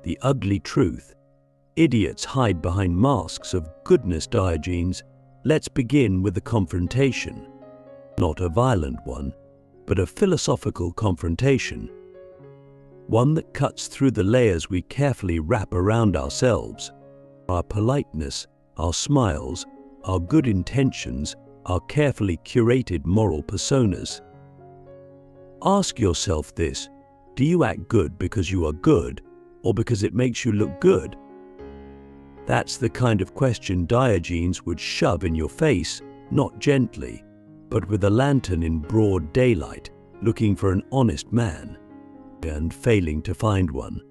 the ugly truth. Idiots hide behind masks of goodness. Diogenes, let's begin with the confrontation. Not a violent one, but a philosophical confrontation. One that cuts through the layers we carefully wrap around ourselves. Our politeness, our smiles, our good intentions, our carefully curated moral personas. Ask yourself this: do you act good because you are good, or because it makes you look good? That's the kind of question Diogenes would shove in your face, not gently, but with a lantern in broad daylight, looking for an honest man, and failing to find one.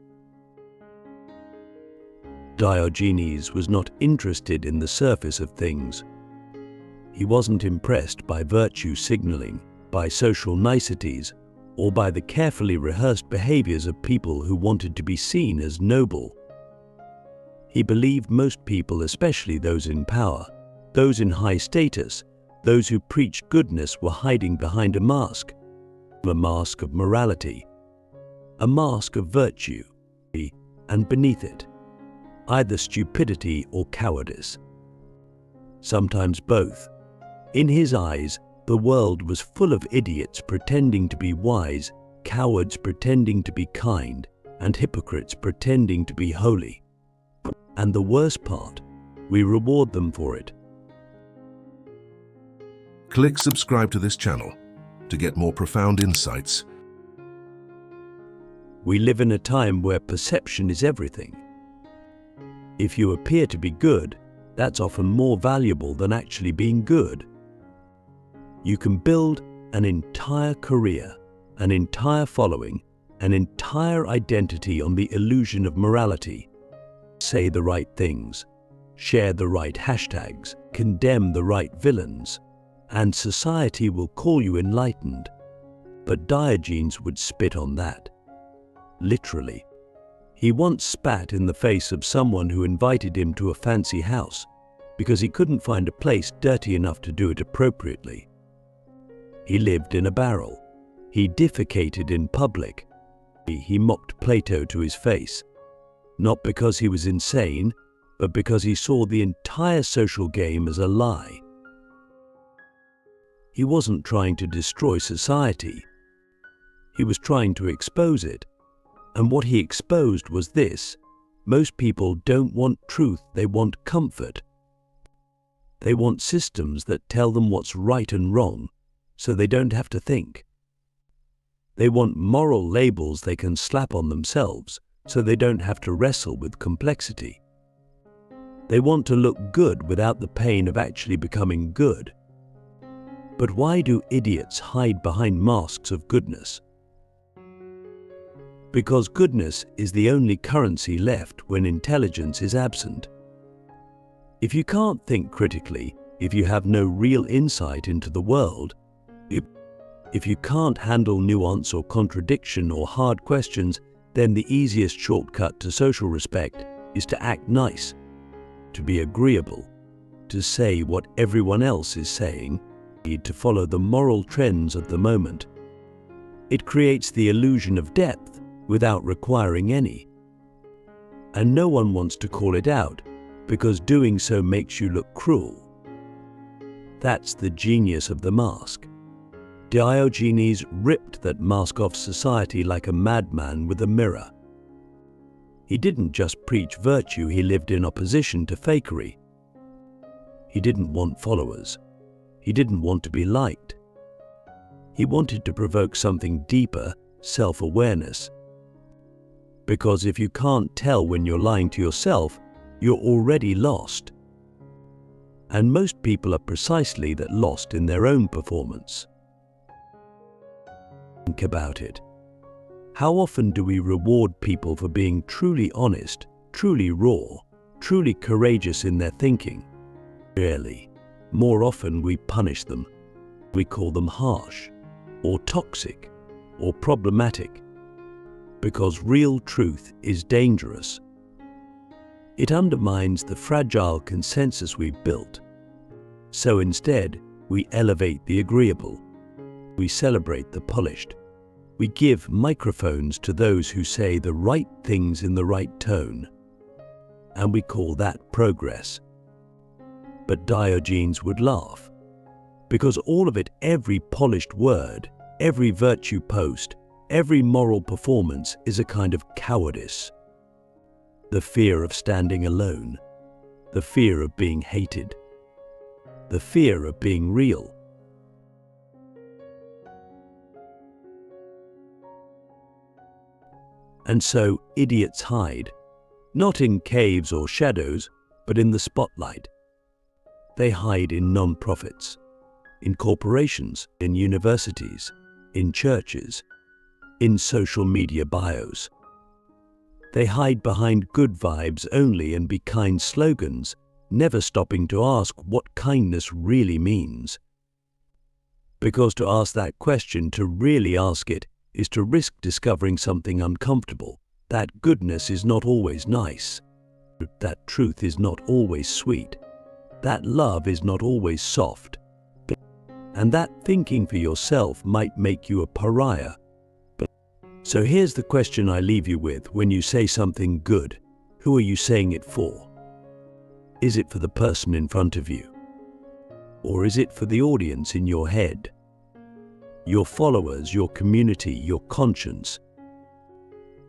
Diogenes was not interested in the surface of things. He wasn't impressed by virtue signaling, by social niceties, or by the carefully rehearsed behaviors of people who wanted to be seen as noble. He believed most people, especially those in power, those in high status, those who preached goodness, were hiding behind a mask of morality, a mask of virtue, and beneath it, either stupidity or cowardice. Sometimes both. In his eyes, the world was full of idiots pretending to be wise, cowards pretending to be kind, and hypocrites pretending to be holy. And the worst part, we reward them for it. Click subscribe to this channel to get more profound insights. We live in a time where perception is everything. If you appear to be good, that's often more valuable than actually being good. You can build an entire career, an entire following, an entire identity on the illusion of morality. Say the right things, share the right hashtags, condemn the right villains, and society will call you enlightened. But Diogenes would spit on that. Literally. He once spat in the face of someone who invited him to a fancy house because he couldn't find a place dirty enough to do it appropriately. He lived in a barrel. He defecated in public. He mocked Plato to his face, not because he was insane, but because he saw the entire social game as a lie. He wasn't trying to destroy society. He was trying to expose it. And what he exposed was this: most people don't want truth, they want comfort. They want systems that tell them what's right and wrong, so they don't have to think. They want moral labels they can slap on themselves, so they don't have to wrestle with complexity. They want to look good without the pain of actually becoming good. But why do idiots hide behind masks of goodness? Because goodness is the only currency left when intelligence is absent. If you can't think critically, if you have no real insight into the world, if you can't handle nuance or contradiction or hard questions, then the easiest shortcut to social respect is to act nice, to be agreeable, to say what everyone else is saying, to follow the moral trends of the moment. It creates the illusion of depth without requiring any. And no one wants to call it out, because doing so makes you look cruel. That's the genius of the mask. Diogenes ripped that mask off society like a madman with a mirror. He didn't just preach virtue, he lived in opposition to fakery. He didn't want followers. He didn't want to be liked. He wanted to provoke something deeper, self-awareness. Because if you can't tell when you're lying to yourself, you're already lost. And most people are precisely that, lost in their own performance. Think about it. How often do we reward people for being truly honest, truly raw, truly courageous in their thinking? Rarely. More often we punish them. We call them harsh, or toxic, or problematic. Because real truth is dangerous. It undermines the fragile consensus we've built. So instead, we elevate the agreeable. We celebrate the polished. We give microphones to those who say the right things in the right tone, and we call that progress. But Diogenes would laugh, because all of it, every polished word, every virtue post, every moral performance is a kind of cowardice. The fear of standing alone, the fear of being hated, the fear of being real. And so idiots hide, not in caves or shadows, but in the spotlight. They hide in non-profits, in corporations, in universities, in churches, in social media bios. They hide behind good vibes only and be kind slogans, never stopping to ask what kindness really means. Because to ask that question, to really ask it, is to risk discovering something uncomfortable. That goodness is not always nice. That truth is not always sweet. That love is not always soft. And that thinking for yourself might make you a pariah. So here's the question I leave you with when you say something good. Who are you saying it for? Is it for the person in front of you? Or is it for the audience in your head? Your followers, your community, your conscience?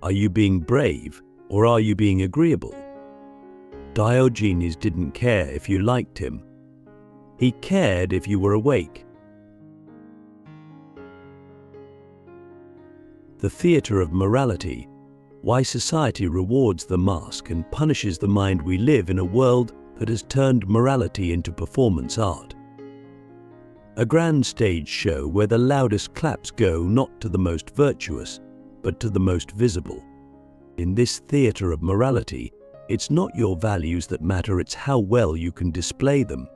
Are you being brave or are you being agreeable? Diogenes didn't care if you liked him. He cared if you were awake. The theater of morality, why society rewards the mask and punishes the mind. We live in a world that has turned morality into performance art. A grand stage show where the loudest claps go not to the most virtuous, but to the most visible. In this theater of morality, it's not your values that matter, it's how well you can display them.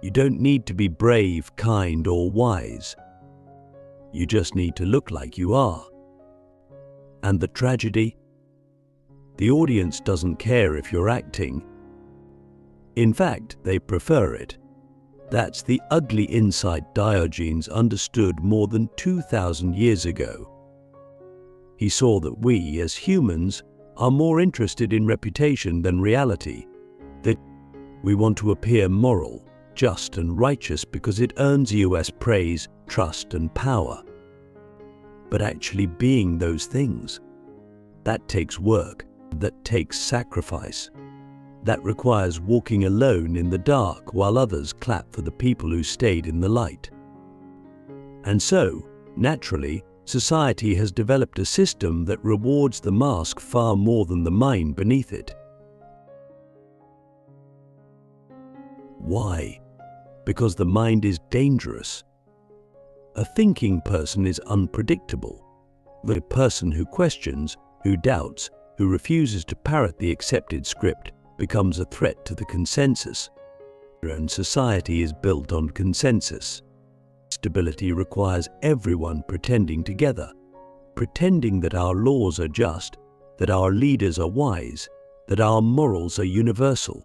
You don't need to be brave, kind, or wise. You just need to look like you are. And the tragedy? The audience doesn't care if you're acting. In fact, they prefer it. That's the ugly insight Diogenes understood more than 2,000 years ago. He saw that we, as humans, are more interested in reputation than reality, that we want to appear moral, just and righteous because it earns us praise, trust and power. But actually being those things, that takes work, that takes sacrifice. That requires walking alone in the dark while others clap for the people who stayed in the light. And so, naturally, society has developed a system that rewards the mask far more than the mind beneath it. Why? Because the mind is dangerous. A thinking person is unpredictable. The person who questions, who doubts, who refuses to parrot the accepted script becomes a threat to the consensus. And society is built on consensus. Stability requires everyone pretending together, pretending that our laws are just, that our leaders are wise, that our morals are universal.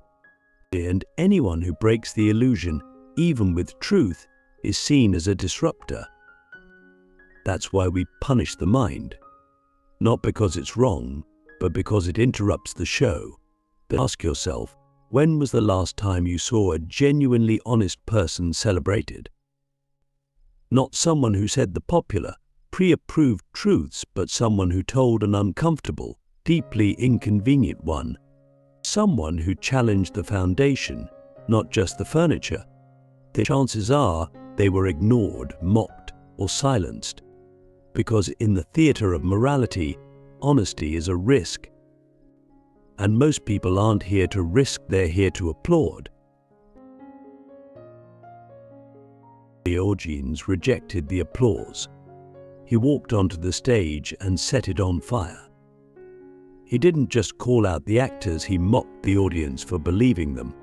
And anyone who breaks the illusion, even with truth, is seen as a disruptor. That's why we punish the mind, not because it's wrong, but because it interrupts the show. But ask yourself, when was the last time you saw a genuinely honest person celebrated? Not someone who said the popular, pre-approved truths, but someone who told an uncomfortable, deeply inconvenient one. Someone who challenged the foundation, not just the furniture. The chances are they were ignored, mocked, or silenced. Because in the theater of morality, honesty is a risk. And most people aren't here to risk, they're here to applaud. Diogenes rejected the applause. He walked onto the stage and set it on fire. He didn't just call out the actors, he mocked the audience for believing them.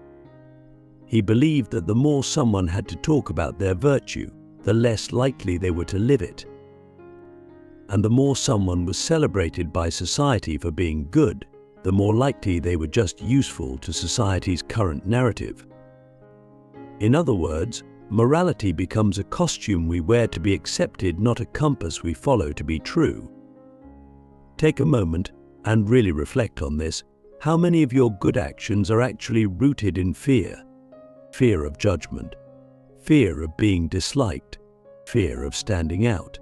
He believed that the more someone had to talk about their virtue, the less likely they were to live it. And the more someone was celebrated by society for being good, the more likely they were just useful to society's current narrative. In other words, Morality becomes a costume we wear to be accepted, not a compass we follow to be true. Take a moment and really reflect on this. How many of your good actions are actually rooted in fear? Fear of judgment, fear of being disliked, fear of standing out.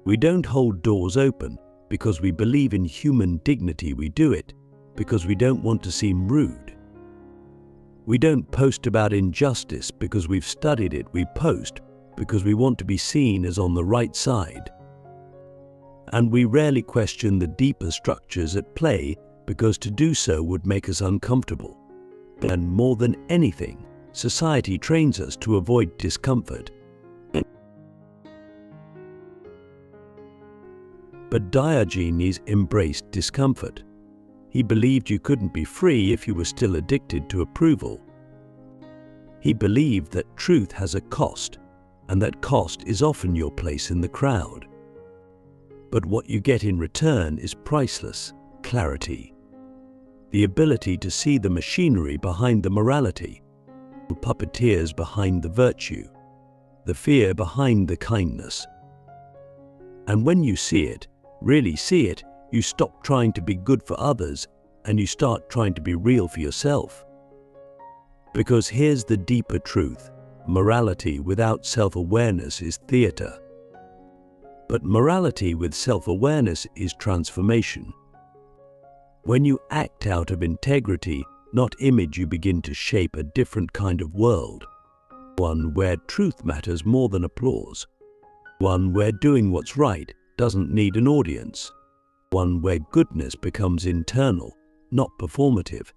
We don't hold doors open because we believe in human dignity. We do it because we don't want to seem rude. We don't post about injustice because we've studied it. We post because we want to be seen as on the right side. And we rarely question the deeper structures at play because to do so would make us uncomfortable. And more than anything, society trains us to avoid discomfort. But Diogenes embraced discomfort. He believed you couldn't be free if you were still addicted to approval. He believed that truth has a cost, and that cost is often your place in the crowd. But what you get in return is priceless: clarity. The ability to see the machinery behind the morality, the puppeteers behind the virtue, the fear behind the kindness. And when you see it, really see it, you stop trying to be good for others and you start trying to be real for yourself. Because here's the deeper truth: morality without self-awareness is theater. But morality with self-awareness is transformation. When you act out of integrity, not image, you begin to shape a different kind of world. One where truth matters more than applause. One where doing what's right doesn't need an audience. One where goodness becomes internal, not performative.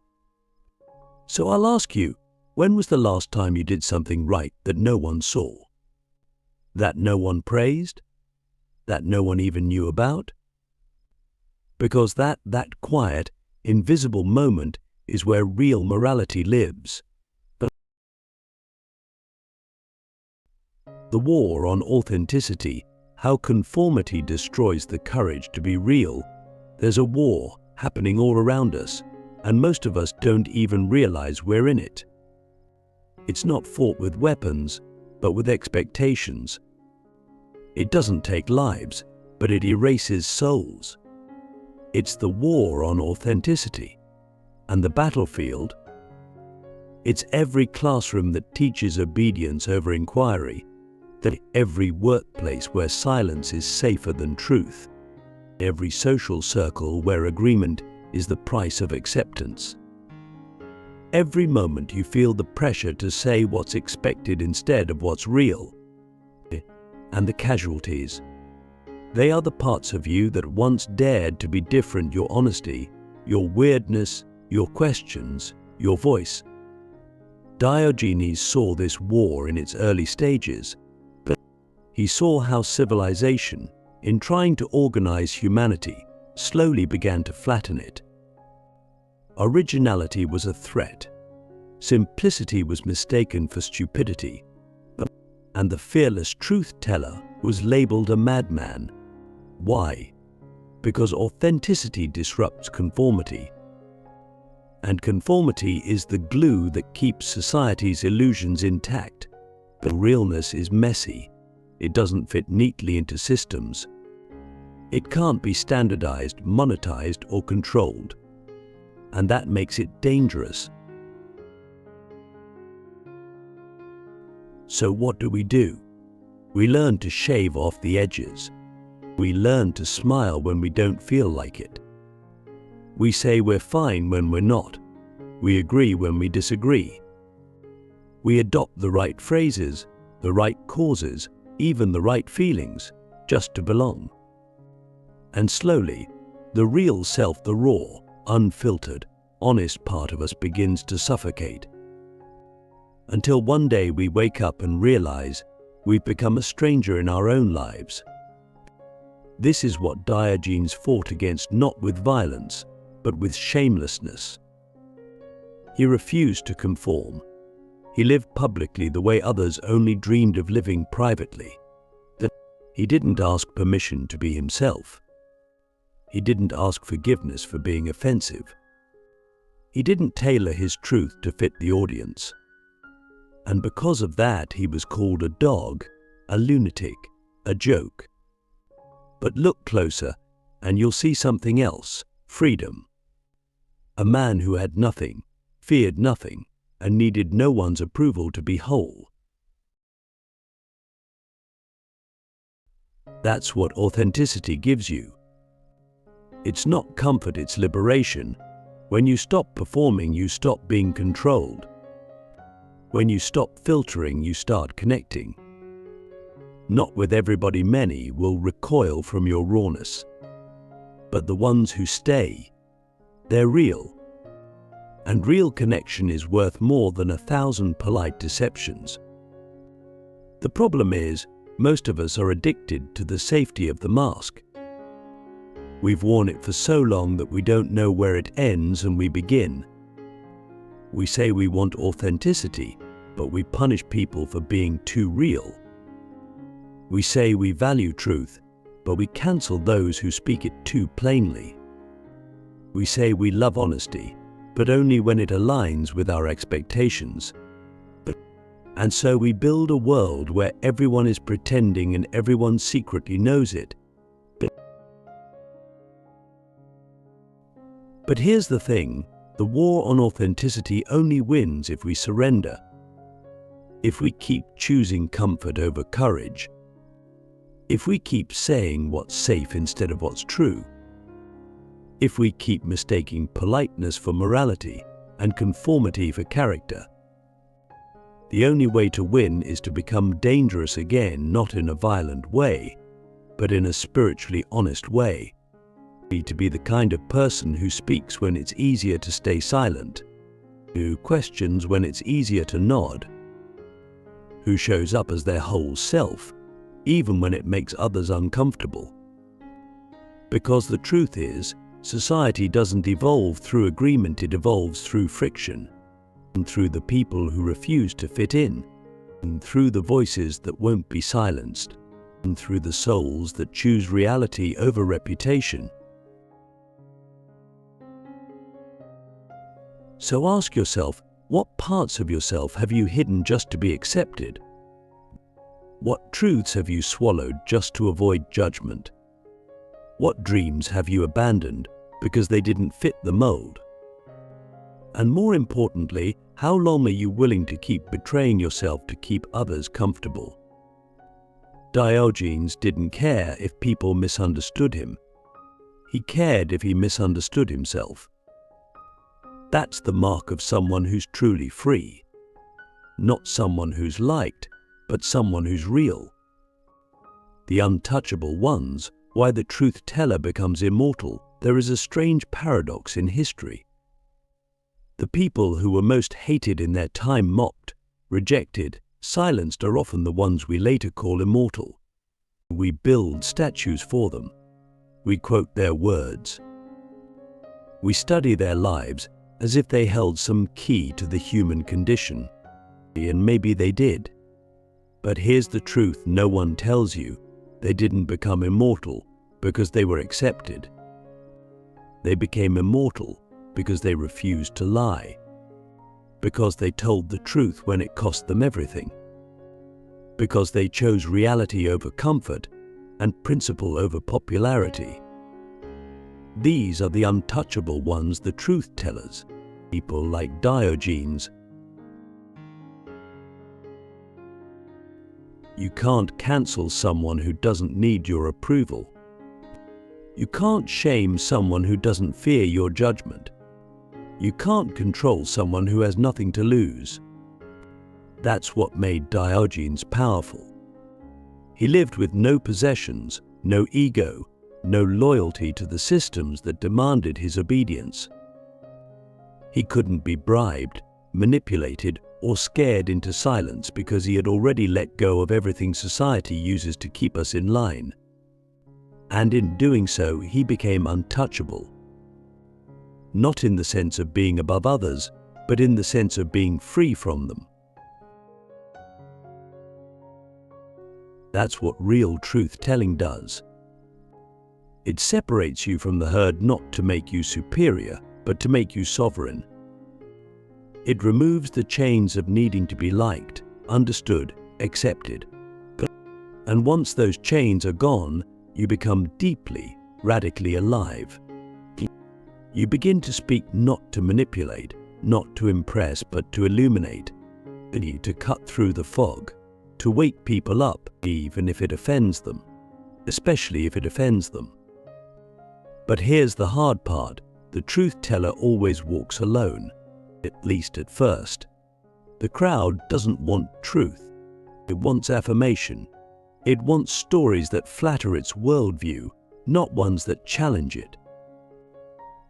So I'll ask you, when was the last time you did something right that no one saw? That no one praised? That no one even knew about? Because that quiet, invisible moment is where real morality lives. The war on authenticity, how conformity destroys the courage to be real. There's a war happening all around us, and most of us don't even realize we're in it. It's not fought with weapons, but with expectations. It doesn't take lives, but it erases souls. It's the war on authenticity. And the battlefield? It's every classroom that teaches obedience over inquiry, that every workplace where silence is safer than truth, every social circle where agreement is the price of acceptance. Every moment you feel the pressure to say what's expected instead of what's real. And the casualties. They are the parts of you that once dared to be different: your honesty, your weirdness, your questions, your voice. Diogenes saw this war in its early stages, but he saw how civilization, in trying to organize humanity, slowly began to flatten it. Originality was a threat. Simplicity was mistaken for stupidity. And the fearless truth-teller was labeled a madman. Why? Because authenticity disrupts conformity. And conformity is the glue that keeps society's illusions intact. But realness is messy. It doesn't fit neatly into systems. It can't be standardized, monetized, or controlled. And that makes it dangerous. So what do? We learn to shave off the edges. We learn to smile when we don't feel like it. We say we're fine when we're not. We agree when we disagree. We adopt the right phrases, the right causes, even the right feelings, just to belong. And slowly, the real self, the raw, unfiltered, honest part of us begins to suffocate. Until one day we wake up and realize we've become a stranger in our own lives. This is what Diogenes fought against, not with violence, but with shamelessness. He refused to conform. He lived publicly the way others only dreamed of living privately. He didn't ask permission to be himself. He didn't ask forgiveness for being offensive. He didn't tailor his truth to fit the audience. And because of that, he was called a dog, a lunatic, a joke. But look closer, and you'll see something else: freedom. A man who had nothing, feared nothing, and needed no one's approval to be whole. That's what authenticity gives you. It's not comfort, it's liberation. When you stop performing, you stop being controlled. When you stop filtering, you start connecting. Not with everybody. Many will recoil from your rawness. But the ones who stay, they're real. And real connection is worth more than 1,000 polite deceptions. The problem is, most of us are addicted to the safety of the mask. We've worn it for so long that we don't know where it ends and we begin. We say we want authenticity, but we punish people for being too real. We say we value truth, but we cancel those who speak it too plainly. We say we love honesty, but only when it aligns with our expectations. And so we build a world where everyone is pretending and everyone secretly knows it. But here's the thing: the war on authenticity only wins if we surrender. If we keep choosing comfort over courage. If we keep saying what's safe instead of what's true. If we keep mistaking politeness for morality and conformity for character. The only way to win is to become dangerous again, not in a violent way, but in a spiritually honest way. To be the kind of person who speaks when it's easier to stay silent, who questions when it's easier to nod, who shows up as their whole self, even when it makes others uncomfortable. Because the truth is, society doesn't evolve through agreement, it evolves through friction. And through the people who refuse to fit in, and through the voices that won't be silenced, and through the souls that choose reality over reputation. So ask yourself, what parts of yourself have you hidden just to be accepted? What truths have you swallowed just to avoid judgment? What dreams have you abandoned because they didn't fit the mold? And more importantly, how long are you willing to keep betraying yourself to keep others comfortable? Diogenes didn't care if people misunderstood him. He cared if he misunderstood himself. That's the mark of someone who's truly free. Not someone who's liked, but someone who's real. The untouchable ones, why the truth teller becomes immortal. There is a strange paradox in history. The people who were most hated in their time, mocked, rejected, silenced, are often the ones we later call immortal. We build statues for them. We quote their words. We study their lives as if they held some key to the human condition. And maybe they did. But here's the truth no one tells you: they didn't become immortal because they were accepted. They became immortal because they refused to lie, because they told the truth when it cost them everything, because they chose reality over comfort and principle over popularity. These are the untouchable ones, the truth tellers, people like Diogenes. You can't cancel someone who doesn't need your approval. You can't shame someone who doesn't fear your judgment. You can't control someone who has nothing to lose. That's what made Diogenes powerful. He lived with no possessions, no ego, no loyalty to the systems that demanded his obedience. He couldn't be bribed, manipulated, or scared into silence because he had already let go of everything society uses to keep us in line. And in doing so, he became untouchable. Not in the sense of being above others, but in the sense of being free from them. That's what real truth-telling does. It separates you from the herd not to make you superior, but to make you sovereign. It removes the chains of needing to be liked, understood, accepted. And once those chains are gone, you become deeply, radically alive. You begin to speak not to manipulate, not to impress, but to illuminate, to cut through the fog, to wake people up, even if it offends them, especially if it offends them. But here's the hard part: the truth teller always walks alone, at least at first. The crowd doesn't want truth. It wants affirmation. It wants stories that flatter its worldview, not ones that challenge it.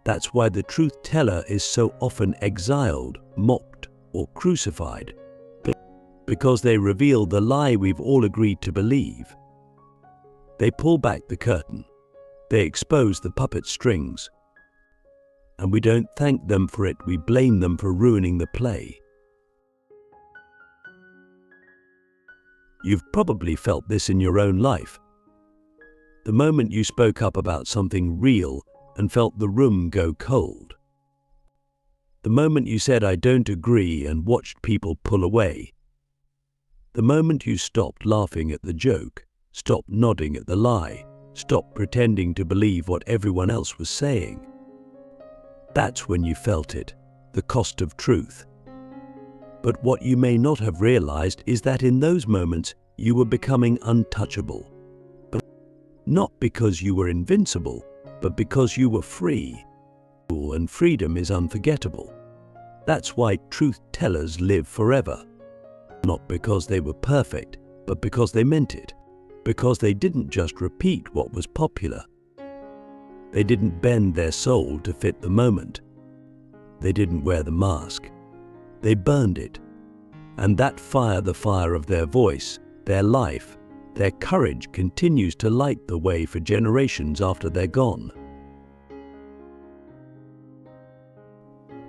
That's why the truth teller is so often exiled, mocked, or crucified, because they reveal the lie we've all agreed to believe. They pull back the curtain. They expose the puppet strings. And we don't thank them for it, we blame them for ruining the play. You've probably felt this in your own life. The moment you spoke up about something real and felt the room go cold. The moment you said, "I don't agree," and watched people pull away. The moment you stopped laughing at the joke, stopped nodding at the lie, stopped pretending to believe what everyone else was saying. That's when you felt it, the cost of truth. But what you may not have realized is that in those moments you were becoming untouchable. Not because you were invincible, but because you were free. And freedom is unforgettable. That's why truth tellers live forever. Not because they were perfect, but because they meant it. Because they didn't just repeat what was popular. They didn't bend their soul to fit the moment. They didn't wear the mask. They burned it. And that fire, the fire of their voice, their life, their courage, continues to light the way for generations after they're gone.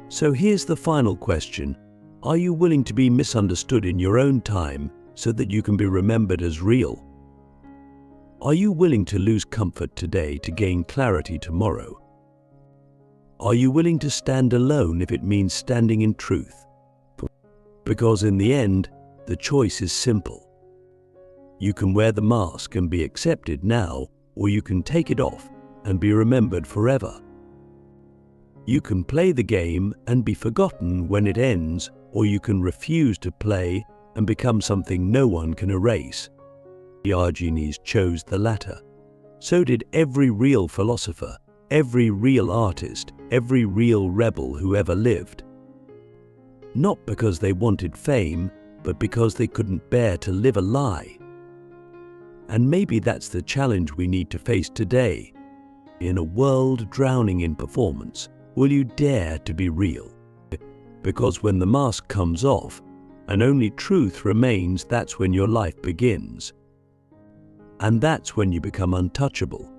So here's the final question. Are you willing to be misunderstood in your own time so that you can be remembered as real? Are you willing to lose comfort today to gain clarity tomorrow? Are you willing to stand alone if it means standing in truth? Because in the end, the choice is simple. You can wear the mask and be accepted now, or you can take it off and be remembered forever. You can play the game and be forgotten when it ends, or you can refuse to play and become something no one can erase. Diogenes chose the latter. So did every real philosopher, every real artist, every real rebel who ever lived. Not because they wanted fame, but because they couldn't bear to live a lie. And maybe that's the challenge we need to face today. In a world drowning in performance, will you dare to be real? Because when the mask comes off and only truth remains, that's when your life begins. And that's when you become untouchable.